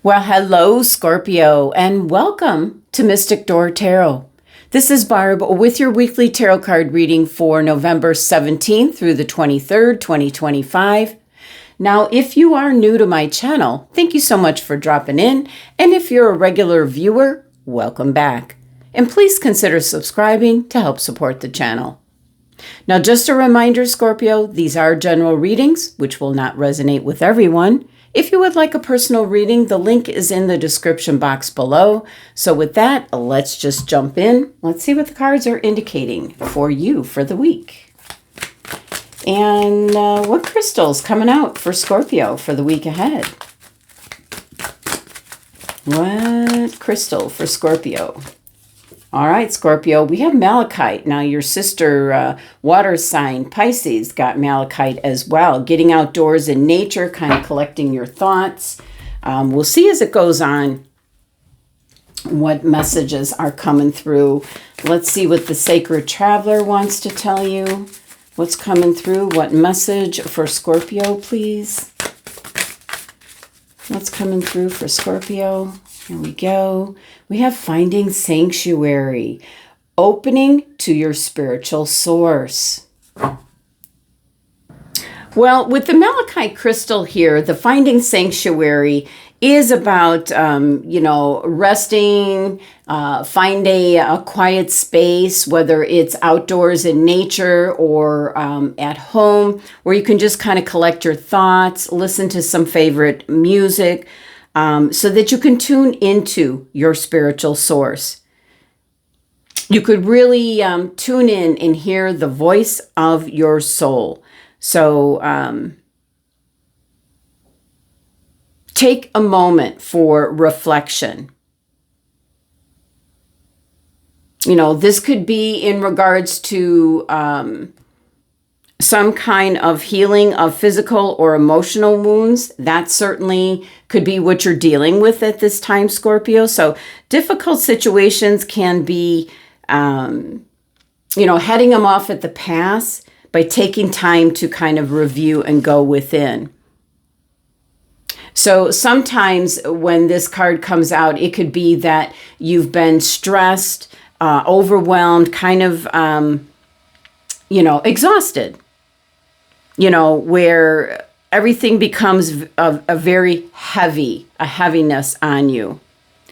Well, hello, Scorpio, and welcome to Mystic Door Tarot. This is Barb with your weekly tarot card reading for November 17th through the 23rd, 2025. Now, if you are new to my channel, thank you so much for dropping in. And if you're a regular viewer, welcome back. And please consider subscribing to help support the channel. Now, just a reminder, Scorpio, these are general readings, which will not resonate with everyone. If you would like a personal reading, the link is in the description box below. So with that, let's just jump in. Let's see what the cards are indicating for you for the week. And what crystal's coming out for Scorpio for the week ahead? What crystal for Scorpio? All right, Scorpio, we have malachite. Now, your sister water sign, Pisces, got malachite as well. Getting outdoors in nature, kind of collecting your thoughts. We'll see as it goes on what messages are coming through. Let's see what the Sacred Traveler wants to tell you. What's coming through? What message for Scorpio, please? What's coming through for Scorpio? Here we go. We have finding sanctuary, opening to your spiritual source. Well, with the malachite crystal here, the finding sanctuary is about, resting, find a quiet space, whether it's outdoors in nature or at home, where you can just kind of collect your thoughts, listen to some favorite music, so that you can tune into your spiritual source. You could really tune in and hear the voice of your soul. So take a moment for reflection. You know, this could be in regards to some kind of healing of physical or emotional wounds. That certainly could be what you're dealing with at this time, Scorpio. So difficult situations can be, heading them off at the pass by taking time to kind of review and go within. So sometimes when this card comes out, it could be that you've been stressed, overwhelmed, kind of, exhausted. Where everything becomes a very heaviness on you.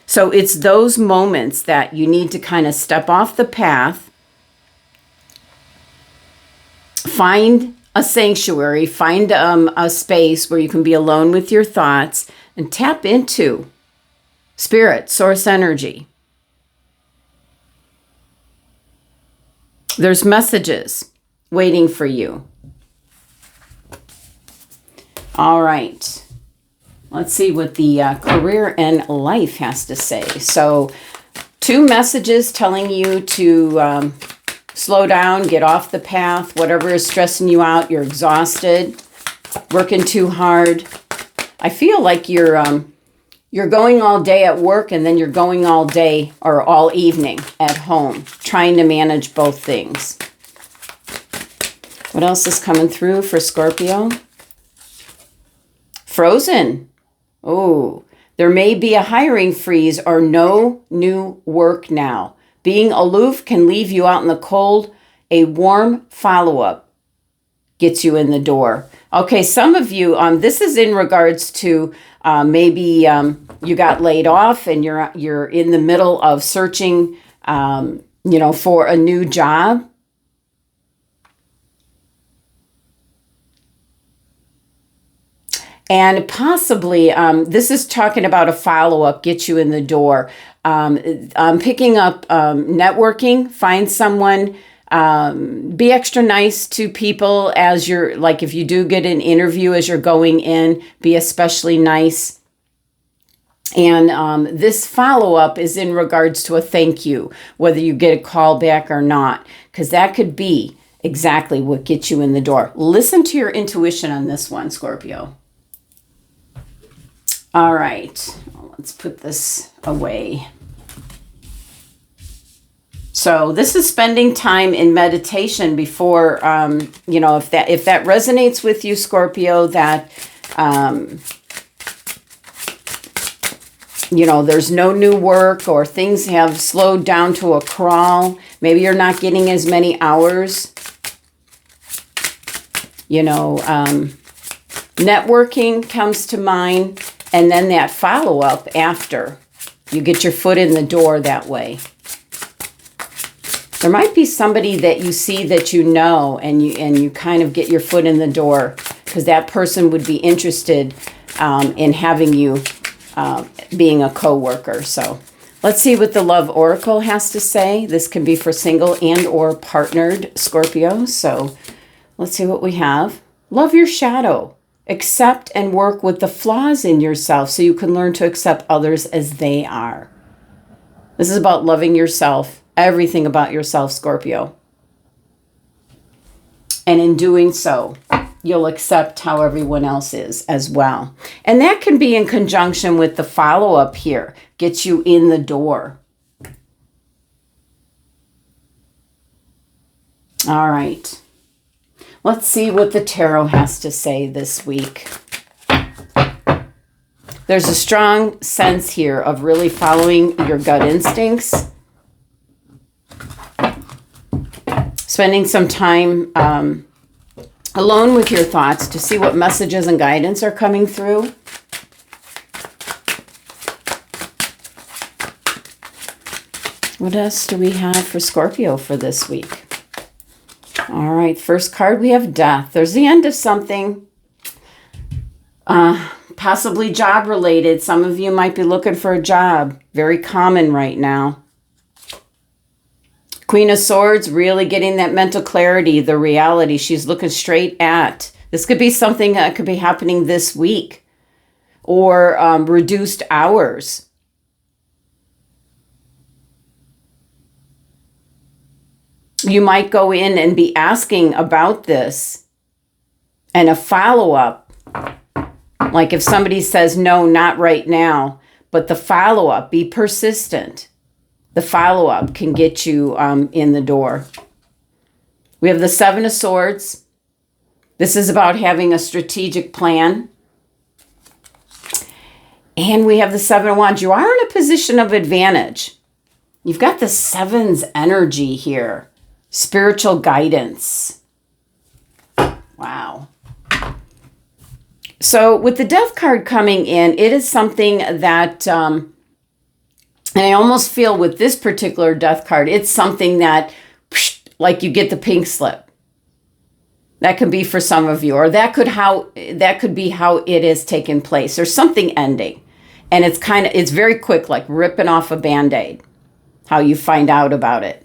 So it's those moments that you need to kind of step off the path, find a sanctuary, find a space where you can be alone with your thoughts and tap into spirit, source energy. There's messages waiting for you. All right, let's see what the career and life has to say. So 2 messages telling you to slow down, get off the path, whatever is stressing you out. You're exhausted, working too hard. I feel like you're going all day at work and then you're going all day or all evening at home, trying to manage both things. What else is coming through for Scorpio? Frozen. Oh, there may be a hiring freeze or no new work now. Being aloof can leave you out in the cold. A warm follow-up gets you in the door. Okay, some of you, this is in regards to maybe you got laid off and you're in the middle of searching, for a new job. And possibly, this is talking about a follow-up, get you in the door. Picking up networking, find someone, be extra nice to people as you're, like if you do get an interview as you're going in, be especially nice. And this follow-up is in regards to a thank you, whether you get a call back or not, because that could be exactly what gets you in the door. Listen to your intuition on this one, Scorpio. All right, let's put this away. So this is spending time in meditation before, if that resonates with you, Scorpio, that there's no new work, or things have slowed down to a crawl. Maybe you're not getting as many hours. Networking comes to mind, and then that follow-up after. You get your foot in the door that way. There might be somebody that you see that you know, and you kind of get your foot in the door, because that person would be interested in having you being a co-worker. So let's see what the Love Oracle has to say. This can be for single and or partnered Scorpio. So let's see what we have. Love your shadow. Accept and work with the flaws in yourself so you can learn to accept others as they are. This is about loving yourself, everything about yourself, Scorpio. And in doing so, you'll accept how everyone else is as well. And that can be in conjunction with the follow-up here. Gets you in the door. All right. Let's see what the tarot has to say this week. There's a strong sense here of really following your gut instincts. Spending some time alone with your thoughts to see what messages and guidance are coming through. What else do we have for Scorpio for this week? All right, first card, we have Death. There's the end of something, possibly job related. Some of you might be looking for a job. Very common right now. Queen of Swords, really getting that mental clarity, the reality she's looking straight at. This could be something that could be happening this week, or reduced hours. You might go in and be asking about this, and a follow-up. Like if somebody says, no, not right now, but the follow-up, be persistent. The follow-up can get you in the door. We have the Seven of Swords. This is about having a strategic plan. And we have the Seven of Wands. You are in a position of advantage. You've got the Seven's energy here. Spiritual guidance. Wow. So with the Death card coming in, it is something that, and I almost feel with this particular Death card, it's something that, like you get the pink slip. That could be for some of you, or that could be how it has taken place. There's something ending, and it's very quick, like ripping off a Band-Aid, how you find out about it.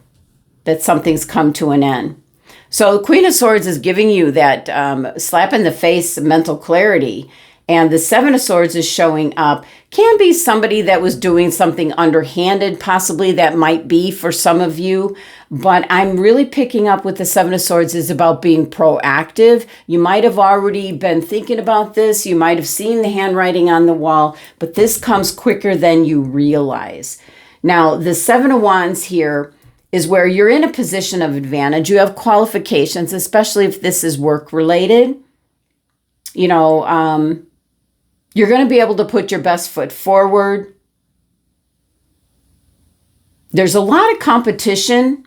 That something's come to an end. So the Queen of Swords is giving you that slap in the face mental clarity. And the Seven of Swords is showing up. Can be somebody that was doing something underhanded, possibly that might be for some of you. But I'm really picking up with the Seven of Swords is about being proactive. You might have already been thinking about this. You might have seen the handwriting on the wall. But this comes quicker than you realize. Now, the Seven of Wands here is where you're in a position of advantage. You have qualifications, especially if this is work related. You're going to be able to put your best foot forward. There's a lot of competition.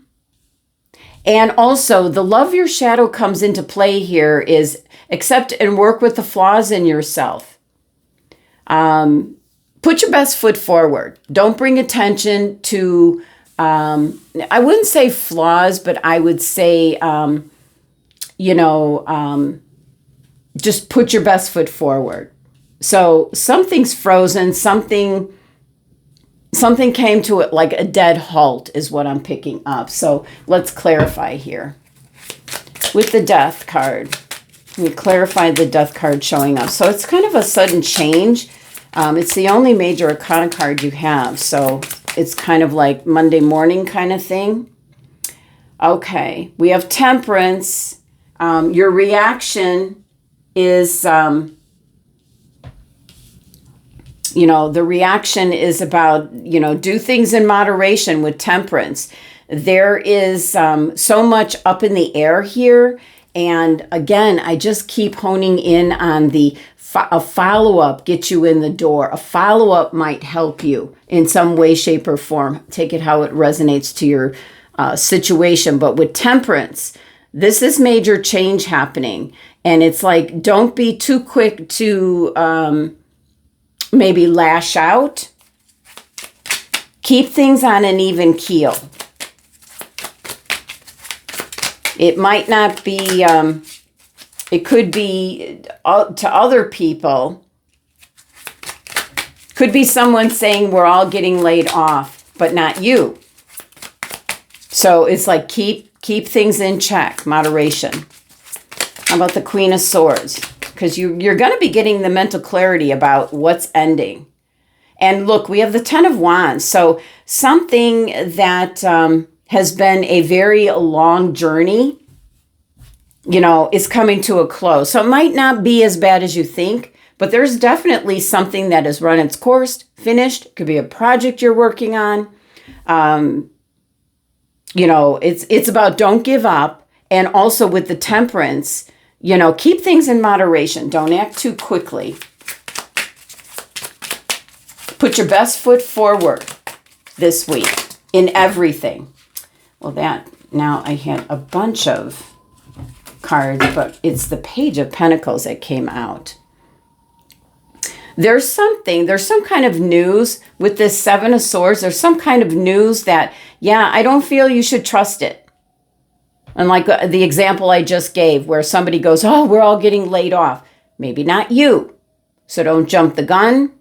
And also the love your shadow comes into play here is accept and work with the flaws in yourself. Put your best foot forward. Don't bring attention to I wouldn't say flaws, but I would say, just put your best foot forward. So something's frozen, something came to it like a dead halt is what I'm picking up. So let's clarify here. With the Death card, we clarify the Death card showing up. So it's kind of a sudden change. It's the only major arcana card you have. So it's kind of like Monday morning kind of thing. Okay, we have Temperance. Your reaction is, the reaction is about, do things in moderation with Temperance. There is so much up in the air here, And again, I just keep honing in on a follow-up gets you in the door. A follow-up might help you in some way, shape, or form. Take it how it resonates to your situation. But with Temperance, this is major change happening. And it's like, don't be too quick to maybe lash out. Keep things on an even keel. It might not be, it could be to other people. Could be someone saying we're all getting laid off, but not you. So it's like keep things in check, moderation. How about the Queen of Swords? Because you're going to be getting the mental clarity about what's ending. And look, we have the Ten of Wands. So something that has been a very long journey, is coming to a close. So it might not be as bad as you think, but there's definitely something that has run its course, finished. It could be a project you're working on. It's about don't give up. And also with the Temperance, keep things in moderation. Don't act too quickly. Put your best foot forward this week in everything. Well, now I had a bunch of cards, but it's the Page of Pentacles that came out. There's some kind of news with this Seven of Swords. There's some kind of news that, I don't feel you should trust it. And like the example I just gave where somebody goes, oh, we're all getting laid off. Maybe not you. So don't jump the gun.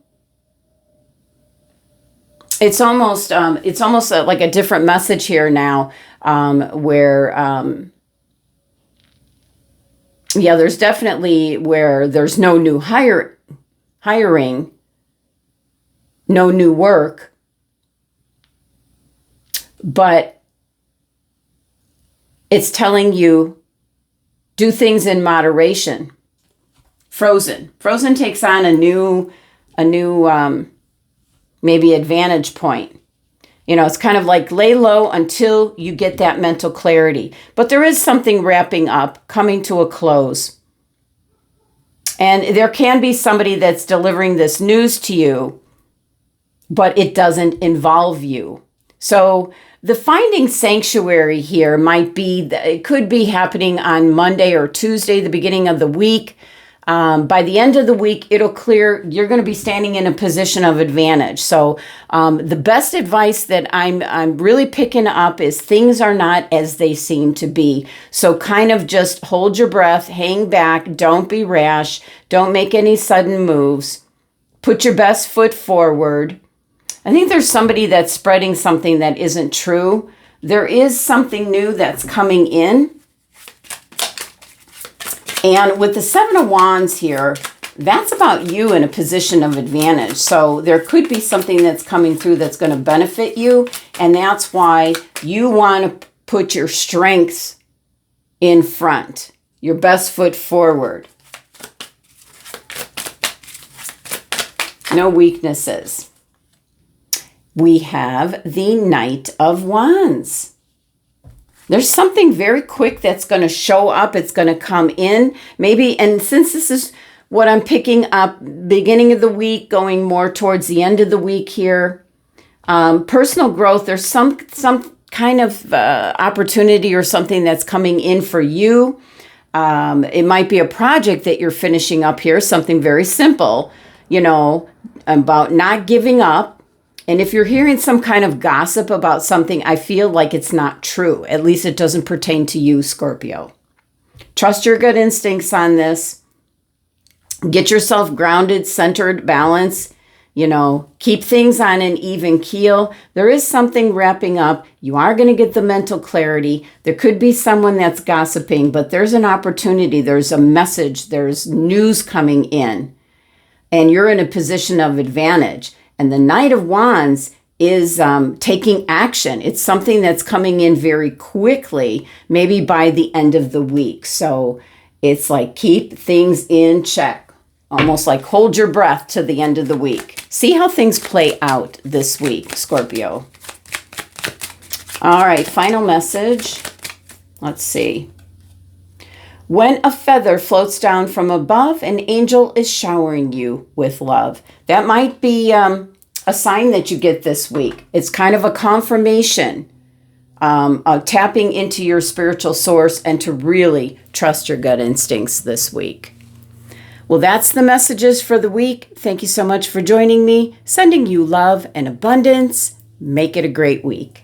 It's almost like a different message here now, where, there's definitely where there's no new hiring, no new work, but it's telling you do things in moderation. Frozen takes on a new maybe advantage point. It's kind of like lay low until you get that mental clarity. But there is something wrapping up, coming to a close. And there can be somebody that's delivering this news to you, but it doesn't involve you. So the finding sanctuary here it could be happening on Monday or Tuesday, the beginning of the week. By the end of the week, it'll clear. You're going to be standing in a position of advantage. So the best advice that I'm really picking up is things are not as they seem to be. So kind of just hold your breath, hang back, don't be rash, don't make any sudden moves. Put your best foot forward. I think there's somebody that's spreading something that isn't true. There is something new that's coming in. And with the Seven of Wands here, that's about you in a position of advantage. So there could be something that's coming through that's going to benefit you. And that's why you want to put your strengths in front, your best foot forward. No weaknesses. We have the Knight of Wands. There's something very quick that's going to show up. It's going to come in. Maybe, and since this is what I'm picking up, beginning of the week, going more towards the end of the week here, personal growth, there's some kind of opportunity or something that's coming in for you. It might be a project that you're finishing up here, something very simple, about not giving up. And if you're hearing some kind of gossip about something, I feel like it's not true. At least it doesn't pertain to you, Scorpio. Trust your gut instincts on this. Get yourself grounded, centered, balanced. Keep things on an even keel. There is something wrapping up. You are going to get the mental clarity. There could be someone that's gossiping, but there's an opportunity. There's a message. There's news coming in. And you're in a position of advantage. And the Knight of Wands is taking action. It's something that's coming in very quickly, maybe by the end of the week. So it's like keep things in check, almost like hold your breath to the end of the week. See how things play out this week, Scorpio. All right, final message. Let's see. When a feather floats down from above, an angel is showering you with love. That might be a sign that you get this week. It's kind of a confirmation, tapping into your spiritual source and to really trust your gut instincts this week. Well, that's the messages for the week. Thank you so much for joining me. Sending you love and abundance. Make it a great week.